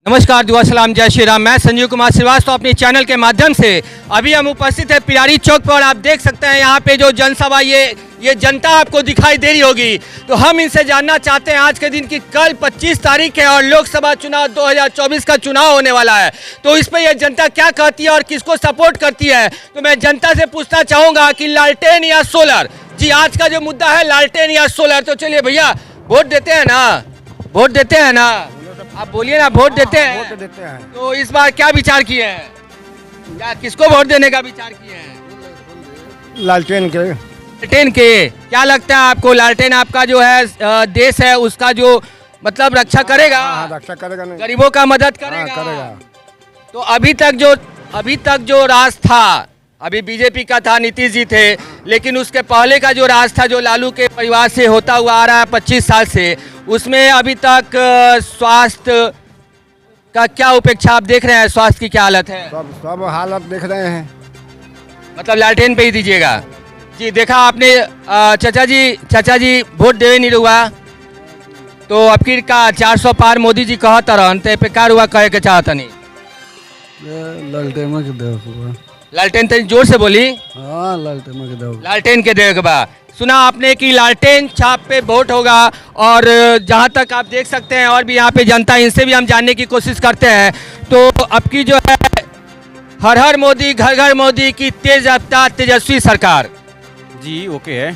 नमस्कार, दुआ सलाम, जय श्री राम। मैं संजीव कुमार श्रीवास्तव अपने चैनल के माध्यम से अभी हम उपस्थित है पिरारी चौक पर। आप देख सकते हैं यहाँ पे जो जनसभा ये जनता आपको दिखाई दे रही होगी। तो हम इनसे जानना चाहते हैं आज के दिन की कल 25 तारीख है और लोकसभा चुनाव 2024 का चुनाव होने वाला है। तो इस पर यह जनता क्या कहती है और किसको सपोर्ट करती है, तो मैं जनता से पूछना चाहूँगा कि लालटेन या सोलर। जी, आज का जो मुद्दा है लालटेन या सोलर। तो चलिए भैया, वोट देते हैं ना? वोट देते हैं ना? आप बोलिए ना, वोट देते हैं? वोट देते हैं। तो इस बार क्या विचार किए हैं, क्या किसको वोट देने का विचार किए हैं? लालटेन के। लालटेन के। क्या लगता है आपको, लालटेन आपका जो है देश है उसका जो मतलब रक्षा करेगा? हाँ, रक्षा करेगा नहीं। गरीबों का मदद हाँ, करेगा? करेगा। तो अभी तक जो राज था, अभी बीजेपी का था, नीतीश जी थे, लेकिन उसके पहले का जो राज था जो लालू के परिवार से होता हुआ आ रहा है 25 साल से, उसमें अभी तक स्वास्थ्य का क्या उपेक्षा आप देख रहे हैं? स्वास्थ्य की क्या हालत है? सब हालत देख रहे हैं। मतलब लालटेन पे ही दीजिएगा? जी, देखा आपने चाचा जी वोट देवे नहीं हुआ तो अब की का 400 पार मोदी जी कहत रहन ते पे कार हुआ कहे के चाहता नहीं? लालटेन के देव। लालटेन तनी जोर से बोली। हाँ, लालटेन के देव। लालटेन के देव के बाद सुना आपने कि लालटेन छाप पे वोट होगा। और जहां तक आप देख सकते हैं और भी यहाँ पे जनता, इनसे भी हम जानने की कोशिश करते हैं। तो अब की जो है हर हर मोदी घर घर मोदी की तेज रफ्तार तेजस्वी सरकार। जी ओके है।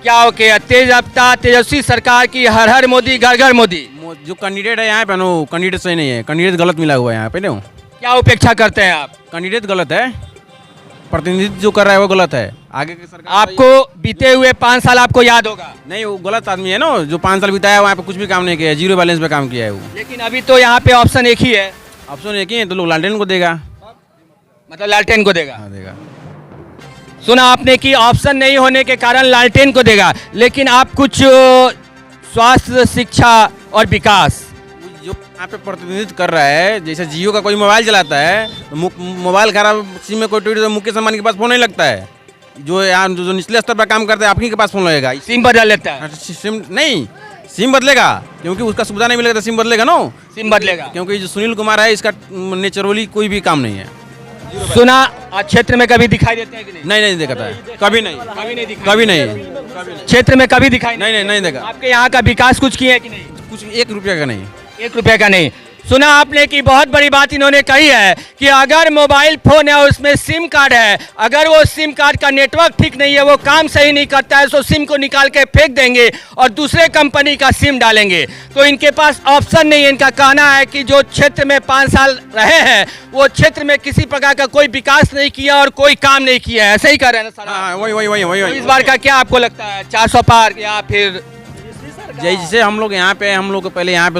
क्या ओके है? तेज रफ्तार तेजस्वी सरकार की हर हर मोदी घर घर मोदी। जो कैंडिडेट है यहाँ पे नो, कैंडिडेट सही नहीं है, कैंडिडेट गलत मिला हुआ है यहाँ पे। नो, क्या उपेक्षा करते हैं आप? कैंडिडेट गलत है, प्रतिनिधित्व जो कर रहा है वो गलत है। आगे की सरकार आपको बीते हुए 5 साल आपको याद होगा। नहीं, वो गलत आदमी है ना, जो 5 साल बिताया वहाँ पे कुछ भी काम नहीं किया है, जीरो बैलेंस पे काम किया है वो। लेकिन अभी तो यहाँ पे ऑप्शन एक ही है। ऑप्शन एक ही है तो लोग लालटेन को देगा। मतलब लालटेन को देगा? हाँ, देगा। सुना आपने कि ऑप्शन नहीं होने के कारण लालटेन को देगा, लेकिन आप कुछ स्वास्थ्य, शिक्षा और विकास जो यहाँ पे प्रतिनिधित्व कर रहा है, जैसे जियो का कोई मोबाइल चलाता है तो मोबाइल खराब सिम में कोई टूट तो मुकेश अंबानी के पास फोन नहीं लगता है। जो यहाँ जो निचले स्तर पर काम करते हैं आपके पास फोन लगेगा। सिम बदल लेता है? सिम नहीं, सिम बदलेगा क्योंकि उसका सुविधा नहीं मिलेगा तो सिम बदलेगा नो। सिम बदलेगा क्योंकि जो सुनील कुमार है इसका नेचुरली कोई भी काम नहीं है। सुना क्षेत्र में कभी दिखाई देते हैं कि नहीं? नहीं देखता है, कभी नहीं, कभी नहीं, क्षेत्र में कभी दिखाई नहीं देखा। आपके यहाँ का विकास कुछ किया है कि नहीं? कुछ 1 रुपया का नहीं। 1 रुपये का नहीं। सुना आपने कि बहुत बड़ी बात इन्होंने कही है कि अगर मोबाइल फोन है और उसमें सिम कार्ड है, अगर वो सिम कार्ड का नेटवर्क ठीक नहीं है, वो काम सही नहीं करता है, तो सिम को निकाल के फेंक देंगे और दूसरे कंपनी का सिम डालेंगे। तो इनके पास ऑप्शन नहीं है। इनका कहना है कि जो क्षेत्र में 5 साल रहे हैं वो क्षेत्र में किसी प्रकार का कोई विकास नहीं किया और कोई काम नहीं किया है। सही कह रहे हैं ना? हाँ, वही। तो इस बार का क्या आपको लगता है, 400 पार या फिर? जैसे हम लोग यहाँ पे, हम लोग को पहले यहाँ पे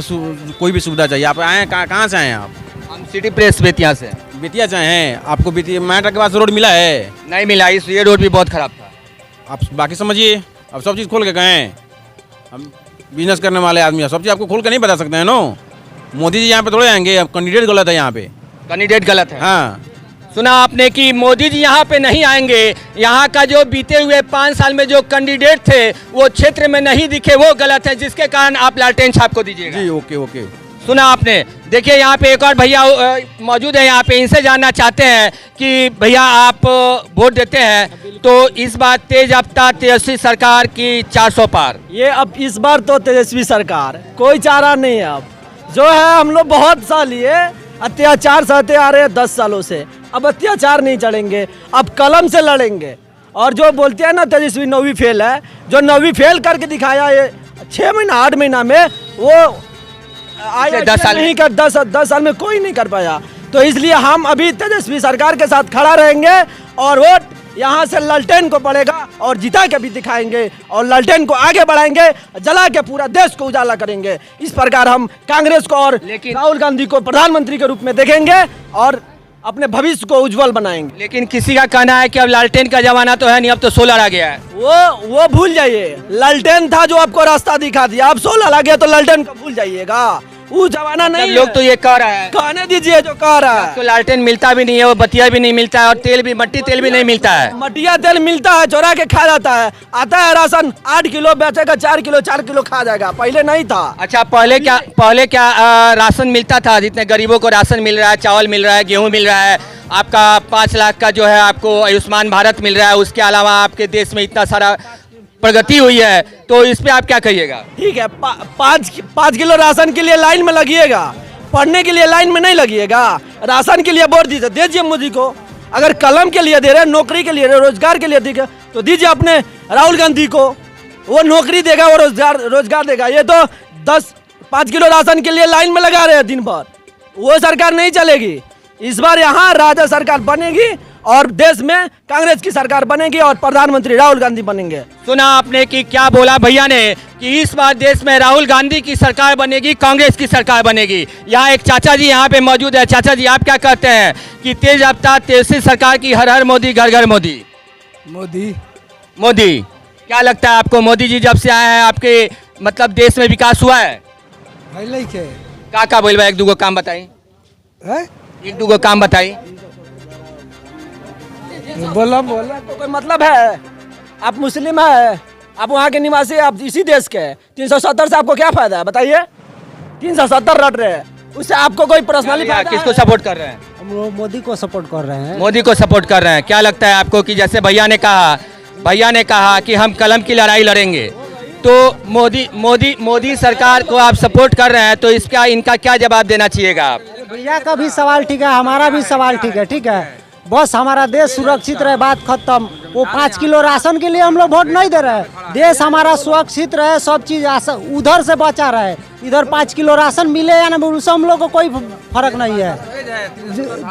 कोई भी सुविधा चाहिए। आप आए कहाँ से आए आप? हम सिटी प्रेस बेतिया से। बेतिया से हैं? आपको बेतिया मैटर के पास रोड मिला है? नहीं मिला। ये रोड भी बहुत खराब था। आप बाकी समझिए, अब सब चीज़ खोल के गए हैं। हम बिजनेस करने वाले आदमी हैं, सब चीज़ आपको खोल के नहीं बता सकते हैं नो। मोदी जी यहाँ पे थोड़े आएंगे। अब कैंडिडेट गलत है यहाँ पे। कैंडिडेट गलत है? हाँ। सुना आपने कि मोदी जी यहाँ पे नहीं आएंगे। यहाँ का जो बीते हुए 5 साल में जो कैंडिडेट थे वो क्षेत्र में नहीं दिखे, वो गलत है, जिसके कारण आप लालटेन छाप को दीजिएगा। जी ओके। सुना आपने? देखिए यहाँ पे एक और भैया मौजूद है यहाँ पे, इनसे जानना चाहते हैं कि भैया आप वोट देते हैं तो इस बार तेज रफ्तार तेजस्वी सरकार की 400 पार। ये अब इस बार तो तेजस्वी सरकार, कोई चारा नहीं है। अब जो है हम लोग बहुत साल ये अत्याचार सहते आ रहे हैं 10 सालों से। अब अत्याचार नहीं चढ़ेंगे, अब कलम से लड़ेंगे। और जो बोलते हैं ना तेजस्वी 9वीं फेल है, जो 9वीं फेल करके दिखाया ये 6 महीना 8 महीना में, वो 10 साल नहीं कर 10 साल में कोई नहीं कर पाया। तो इसलिए हम अभी तेजस्वी सरकार के साथ खड़ा रहेंगे और वोट यहाँ से लालटेन को पड़ेगा और जिता के भी दिखाएंगे और लालटेन को आगे बढ़ाएंगे, जला के पूरा देश को उजाला करेंगे। इस प्रकार हम कांग्रेस को और राहुल गांधी को प्रधानमंत्री के रूप में देखेंगे और अपने भविष्य को उज्जवल बनाएंगे। लेकिन किसी का कहना है कि अब लालटेन का जमाना तो है नहीं, अब तो सोलर आ गया है। वो भूल जाइए। लालटेन था जो आपको रास्ता दिखा दिया, अब सोलर आ गया तो लालटेन को भूल जाइएगा। वो जमाना नहीं लोग है। तो ये कह रहा है, कहने दीजिए जो कह रहा है। तो लालटेन मिलता भी नहीं है, वो बतिया भी नहीं मिलता है, और तेल भी, मट्टी तेल भी नहीं मिलता है। मटिया तेल मिलता है, चोरा के खा जाता है। आता है राशन 8 किलो बेचेगा, 4 किलो खा जाएगा, पहले नहीं था। अच्छा, पहले क्या राशन मिलता था? जितने गरीबों को राशन मिल रहा है, चावल मिल रहा है, गेहूं मिल रहा है, आपका 5 लाख का जो है आपको आयुष्मान भारत मिल रहा है, उसके अलावा आपके देश में इतना सारा प्रगति हुई है, तो इस पे आप क्या कहिएगा? ठीक है, 5 किलो राशन के लिए लाइन में लगिएगा, पढ़ने के लिए लाइन में नहीं लगिएगा। राशन के लिए वोट दीजिए मोदी को। अगर कलम के लिए दे रहे, नौकरी के लिए, रोजगार के लिए देगा तो दीजिए अपने राहुल गांधी को। वो नौकरी देगा, वो रोजगार देगा। ये तो 5 किलो राशन के लिए लाइन में लगा रहे हैं दिन भर। वो सरकार नहीं चलेगी। इस बार यहाँ राज्य सरकार बनेगी और देश में कांग्रेस की सरकार बनेगी और प्रधानमंत्री राहुल गांधी बनेंगे। सुना आपने कि क्या बोला भैया ने कि इस बार देश में राहुल गांधी की सरकार बनेगी, कांग्रेस की सरकार बनेगी। यहाँ एक चाचा जी यहाँ पे मौजूद है। चाचा जी, आप क्या कहते हैं कि तेज रफ्तार तेजस्वी सरकार की हर हर मोदी घर घर मोदी? मोदी क्या लगता है आपको? मोदी जी जब से आए हैं आपके मतलब देश में विकास हुआ है? का बोल एक दूगो काम बताई, एक दूगो काम बताई। बोला तो कोई मतलब है? आप मुस्लिम है, आप वहाँ के निवासी, आप इसी देश के। 370 से आपको क्या फायदा है बताइए? 370 रट रहे हैं, उससे आपको कोई पर्सनली फायदा है? किसको सपोर्ट कर रहे हैं? हम लोग मोदी को सपोर्ट कर रहे हैं। मोदी को सपोर्ट कर रहे हैं। क्या लगता है आपको कि जैसे भैया ने कहा कि हम कलम की लड़ाई लड़ेंगे, तो मोदी सरकार को आप सपोर्ट कर रहे हैं, तो इसका इनका क्या जवाब देना चाहिएगा आप? भैया का भी सवाल ठीक है, हमारा भी सवाल ठीक है। ठीक है, बस हमारा देश सुरक्षित रहे, बात खत्म। वो 5 किलो राशन के लिए हम लोग वोट नहीं दे रहे हैं। देश हमारा सुरक्षित रहे, सब चीज उधर से बचा रहे। इधर 5 किलो राशन मिले या ना, उससे हम लोग को कोई फर्क नहीं है।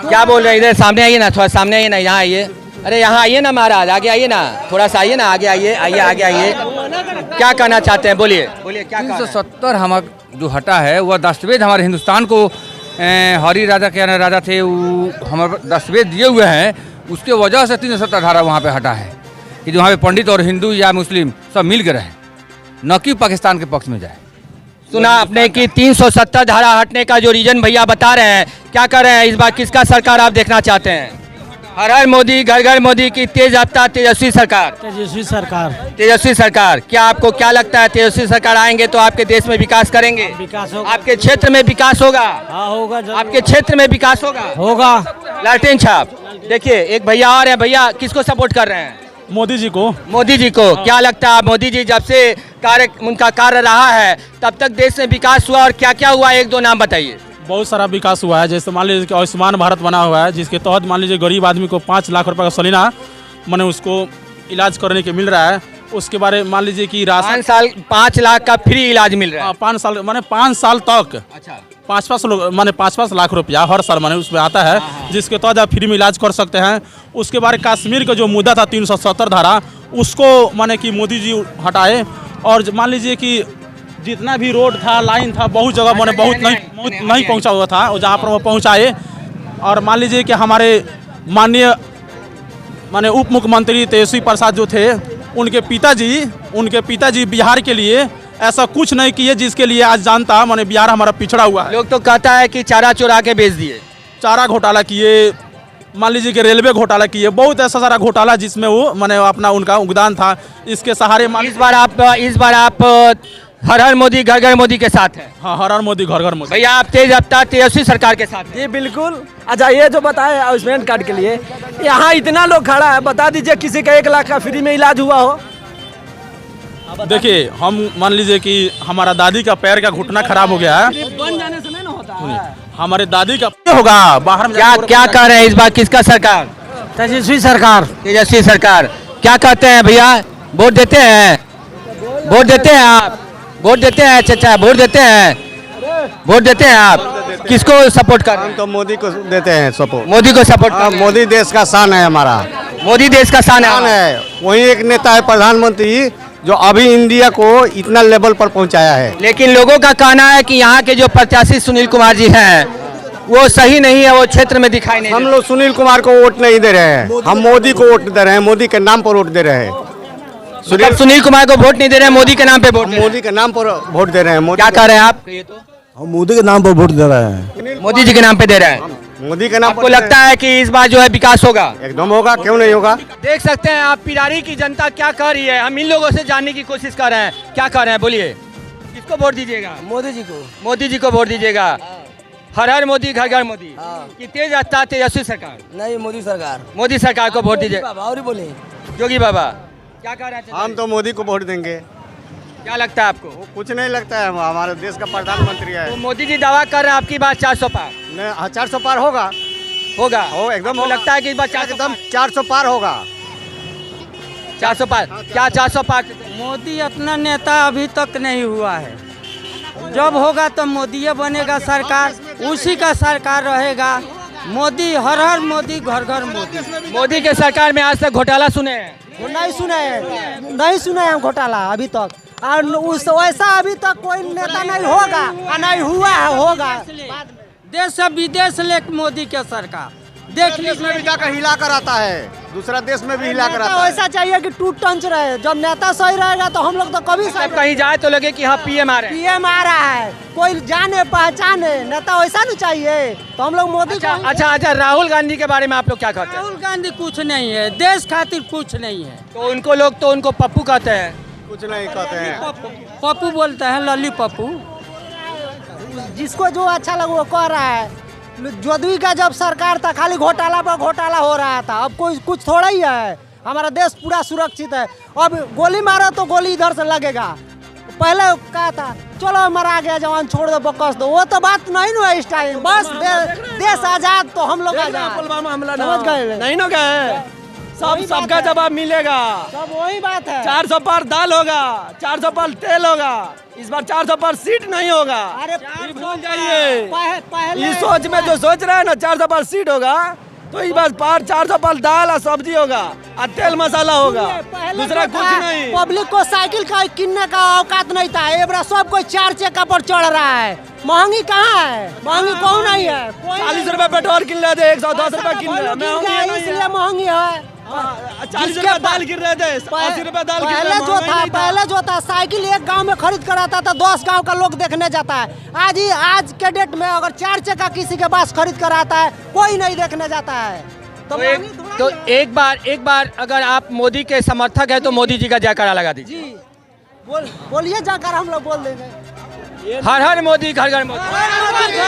क्या बोल रहे हैं? इधर सामने आइए ना, थोड़ा सामने आइए ना, यहाँ आइए। अरे यहाँ आइए ना महाराज, आगे आइए ना, थोड़ा सा आइए ना, आगे आइए, आगे आइए। क्या कहना चाहते हैं? बोलिए क्या? 370 हम जो हटा है वह दस्तावेज हमारे हिंदुस्तान को हरी राजा के राजा थे, वो हमारे दस्तावेज दिए हुए हैं। उसके वजह से 370 धारा वहाँ पे हटा है कि जो वहाँ पे पंडित और हिंदू या मुस्लिम सब मिल के रहे, न कि पाकिस्तान के पक्ष में जाए। सुना आपने कि 370 धारा हटने का जो रीजन भैया बता रहे हैं, क्या कर रहे हैं? इस बार किसका सरकार आप देखना चाहते हैं? हर हर मोदी घर घर मोदी की तेज रफ्तार तेजस्वी सरकार? तेजस्वी सरकार। क्या आपको क्या लगता है तेजस्वी सरकार आएंगे तो आपके देश में विकास करेंगे? विकास होगा, आपके क्षेत्र में विकास होगा? हाँ होगा, आपके क्षेत्र में विकास होगा? लालटेन छाप। देखिए एक भैया और है। भैया किसको सपोर्ट कर रहे हैं? मोदी जी को। मोदी जी को। क्या लगता है मोदी जी जब से उनका कार्य रहा है तब तक देश में विकास हुआ, और क्या क्या हुआ, एक दो नाम बताइए। बहुत सारा विकास हुआ है। जैसे मान लीजिए कि आयुष्मान भारत बना हुआ है, जिसके तहत मान लीजिए गरीब आदमी को 5 लाख रुपए का सालाना मैंने उसको इलाज करने के मिल रहा है। उसके बारे में मान लीजिए कि राशन 5 लाख का फ्री इलाज मिल रहा है। 5 साल माने 5 साल तक। अच्छा। 5 लाख रुपया हर साल माने उसमें आता है, जिसके तहत आप फ्री में इलाज कर सकते हैं। उसके बाद कश्मीर का जो मुद्दा था 370 धारा, उसको माने कि मोदी जी हटाए। और मान लीजिए कि जितना भी रोड था, लाइन था, बहुत जगह मैंने बहुत नहीं पहुंचा हुआ था, और जहाँ पर वो पहुंचाए। और मान लीजिए कि हमारे माननीय माने उप मुख्यमंत्री तेजस्वी प्रसाद जो थे, उनके पिताजी बिहार के लिए ऐसा कुछ नहीं किए जिसके लिए आज जानता माने बिहार हमारा पिछड़ा हुआ है। लोग तो कहता है कि चारा चुरा के बेच दिए, चारा घोटाला किए, मान लीजिए कि रेलवे घोटाला किए, बहुत ऐसा सारा घोटाला जिसमें वो माने अपना उनका योगदान था। इसके सहारे इस बार आप हर हर मोदी घर घर मोदी के साथ हैं? हाँ, हर हर मोदी घर घर मोदी। भैया आप तेज रफ्तार तेजस्वी सरकार के साथ हैं? जी बिल्कुल। अच्छा, ये जो बताए आयुष्मान कार्ड के लिए, यहाँ इतना लोग खड़ा है, बता दीजिए किसी का 1 लाख का फ्री में इलाज हुआ हो? देखिए, हम मान लीजिए कि हमारा दादी का पैर का घुटना खराब हो गया है, बन जाने से नहीं होता है। हमारे दादी का होगा बाहर में क्या कह रहे हैं इस बार किसका सरकार? तेजस्वी सरकार। तेजस्वी सरकार। क्या कहते हैं भैया? वोट देते हैं? वोट देते हैं आप? वोट देते हैं चाचा? वोट देते हैं आप? किसको सपोर्ट कर रहे हैं? तो मोदी को देते हैं सपोर्ट। मोदी को सपोर्ट कर? मोदी देश का शान है हमारा। मोदी देश का शान है। वही एक नेता है प्रधानमंत्री जो अभी इंडिया को इतना लेवल पर पहुंचाया है। लेकिन लोगों का कहना है कि यहाँ के जो प्रत्याशी सुनील कुमार जी हैं वो सही नहीं है, वो क्षेत्र में दिखाई नहीं। हम लोग सुनील कुमार को वोट नहीं दे रहे हैं, हम मोदी को वोट दे रहे हैं, मोदी के नाम पर वोट दे रहे हैं। सुनील कुमार को वोट नहीं दे रहे हैं, मोदी के नाम पे वोट? मोदी के नाम पर वोट दे रहे हैं। क्या कह रहे हैं आप? ये तो हम मोदी के नाम पर वोट दे रहे हैं। मोदी जी के नाम पे दे रहे हैं। मोदी के नाम आपको लगता है कि इस बार जो है विकास होगा? एकदम होगा, क्यों नहीं होगा। देख सकते हैं आप पिरारी की जनता क्या कर रही है। हम इन लोगों से जानने की कोशिश कर रहे हैं, क्या कर रहे हैं, बोलिए। किसको वोट दीजिएगा? मोदी जी को। मोदी जी को वोट दीजिएगा। हर हर मोदी घर घर मोदी कि तेज रफ्तार तेजस्वी सरकार? नहीं, मोदी सरकार। मोदी सरकार को वोट दीजिए। और बोले जोगी बाबा क्या कह रहे हैं? हम तो मोदी को वोट देंगे। क्या लगता है आपको? कुछ नहीं लगता है, हमारे देश का प्रधानमंत्री है। तो मोदी जी दावा कर रहे हैं आपकी बात 400 पार 400 पार होगा। होगा हो एकदम आपको होगा। लगता है कि इस बार 400 एकदम 400 पार होगा। 400 पार क्या 400 पार? मोदी अपना नेता अभी तक नहीं हुआ है। जब होगा तो मोदी बनेगा सरकार, उसी का सरकार रहेगा। मोदी हर हर मोदी घर घर मोदी। मोदी के सरकार में आज तक घोटाला सुने हैं? नहीं सुने हैं घोटाला अभी तक। और उस वैसा अभी तक कोई नेता नहीं होगा और नहीं हुआ है, होगा। देश से विदेश ले मोदी के सरकार देख देश में भी जाकर हिला कर आता है, दूसरा देश में भी हिला कर आता है। ऐसा चाहिए कि टूट टंच रहे। जब नेता सही रहेगा तो हम लोग तो कभी सही मतलब कहीं जाए तो लगे कि हाँ पीएम आ रहे हैं। पीएम आ रहा है, कोई जाने पहचाने नेता वैसा नहीं चाहिए। तो हम लोग मोदी को अच्छा राहुल गांधी के बारे में आप लोग क्या कहते हैं? राहुल गांधी कुछ नहीं है, देश खातिर कुछ नहीं है। तो उनको लोग तो उनको पप्पू कहते हैं। कुछ नहीं कहते हैं। पप्पू बोलते हैं, लली पप्पू। जिसको जो अच्छा लगे वो कह रहा है। जोदवी का जब सरकार था खाली घोटाला पर घोटाला हो रहा था। अब कोई कुछ थोड़ा ही है, हमारा देश पूरा सुरक्षित है। अब गोली मारो तो गोली इधर से लगेगा। पहले कहा था चलो मरा गया जवान छोड़ दो बकस दो, वो तो बात नहीं ना इस टाइम। बस देश आजाद तो हम लोग आजाद। पुलवामा हमला समझ गए? नहीं ना गए। सबका जवाब मिलेगा। सब वही बात है। 400 पर दाल होगा, 400 पर तेल होगा। इस बार 400 पर सीट नहीं होगा। अरे ये भूल जाइए। पहले इस सोच में जो सोच रहे हैं ना 400 पर सीट होगा, तो इस बार 400 पर दाल और सब्जी होगा और तेल मसाला होगा, दूसरा कुछ नहीं। पब्लिक को साइकिल का किनने का औकात नहीं था। ये बड़ा सब कोई 4 चक्का पर चढ़ रहा है। महंगी कहाँ है? महंगी कौन नहीं है? 40 रुपए पेट्रोल किन रहे थे, 110 रुपए किन रहे हैं। इसलिए महंगी है। 40 रुपए दाल गिर रहे थे, 80 रुपए दाल गिर रहे थे। पहले जो था साइकिल एक गांव में खरीद कर आता था, 10 गांव का लोग देखने जाता है। आज के डेट में अगर 4 चक्का किसी के पास खरीद कर आता है, कोई नहीं देखने जाता है। तो एक बार अगर आप मोदी के समर्थक है तो मोदी जी का जयकारा लगा दीजिए। बोलिए जाकर हम लोग बोल देंगे। हर हर मोदी घर घर मोदी। हर हर मोदी,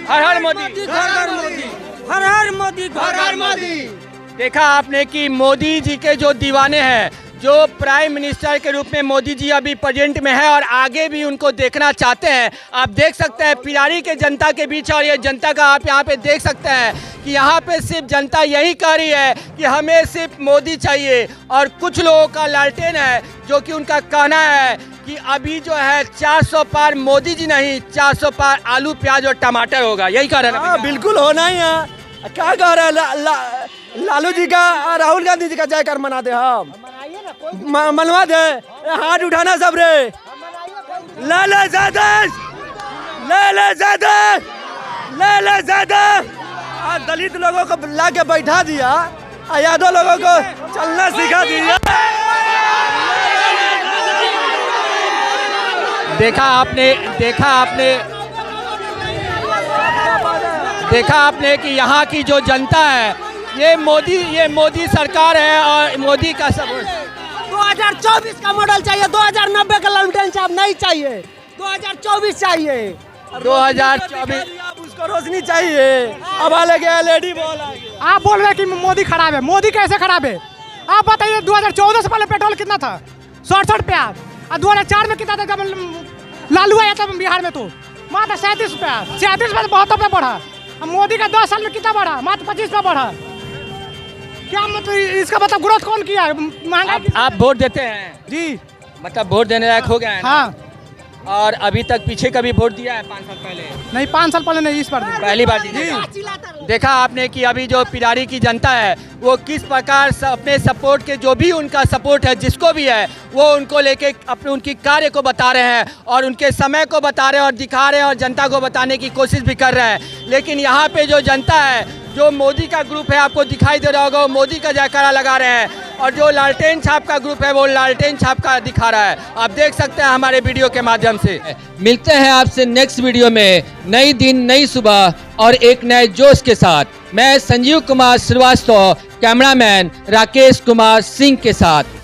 हर हर मोदी। घर घर मोदी, हर हर मोदी, घर घर मोदी। देखा आपने कि मोदी जी के जो दीवाने हैं, जो प्राइम मिनिस्टर के रूप में मोदी जी अभी प्रेजेंट में है और आगे भी उनको देखना चाहते हैं। आप देख सकते हैं पिरारी के जनता के बीच, और ये जनता का आप यहाँ पे देख सकते हैं कि यहाँ पे सिर्फ जनता यही कह रही है कि हमें सिर्फ मोदी चाहिए। और कुछ लोगों का लालटेन है जो कि उनका कहना है कि अभी जो है 400 पार मोदी जी नहीं, 400 पार आलू प्याज और टमाटर होगा। यही कह रहे हैं। बिल्कुल होना ही है। क्या कह रहे हैं? लालू जी का और राहुल गांधी जी का जयकार मना दे। हम मनवा दे, हाथ उठाना सब रे। लाला ज़्यादा, लाला ज़्यादा, लाला ज़्यादा। दलित लोगों को ला के बैठा दिया, यादव लोगों को चलना सिखा दिया। देखा आपने कि यहाँ की जो जनता है, ये मोदी सरकार है और मोदी का सपोर्ट। 2024 का मॉडल चाहिए, 2090 का लालटेन चाप नहीं चाहिए। 2024 चाहिए। 2024 उसको रोशनी चाहिए। अब लगे LED बॉल। आप बोल रहे हैं कि मोदी खराब है। मोदी कैसे खराब है? आप बताइए 2014 से पहले पेट्रोल कितना था? 67 रुपया। और 2004 में कितना था जब लालू आया था बिहार में? तो मात्र 37 रुपया। 37 रुपये 72 रुपये बढ़ा। मोदी का 10 साल में कितना बढ़ा? मात्र 25 रुपया बढ़ा। क्या मतलब इसका मतलब ग्रोथ कौन किया है? महंगाई। आप वोट देते हैं जी, मतलब वोट देने लायक हो गए हैं? हाँ। और अभी तक पीछे कभी वोट दिया है 5 साल पहले? नहीं, 5 साल पहले नहीं, इस बार पहली बार दी। देखा आपने कि अभी जो पिरारी की जनता है वो किस प्रकार से अपने सपोर्ट के, जो भी उनका सपोर्ट है जिसको भी है, वो उनको लेके अपने उनकी कार्य को बता रहे हैं और उनके समय को बता रहे हैं और दिखा रहे हैं और जनता को बताने की कोशिश भी कर रहे हैं। लेकिन यहाँ पे जो जनता है, जो मोदी का ग्रुप है, आपको दिखाई दे रहा होगा, वो मोदी का जयकारा लगा रहे हैं और जो लालटेन छाप का ग्रुप है वो लालटेन छाप का दिखा रहा है। आप देख सकते हैं हमारे वीडियो के माध्यम से। मिलते हैं आपसे नेक्स्ट वीडियो में, नई दिन नई सुबह और एक नए जोश के साथ। मैं संजीव कुमार श्रीवास्तव, कैमरामैन राकेश कुमार सिंह के साथ।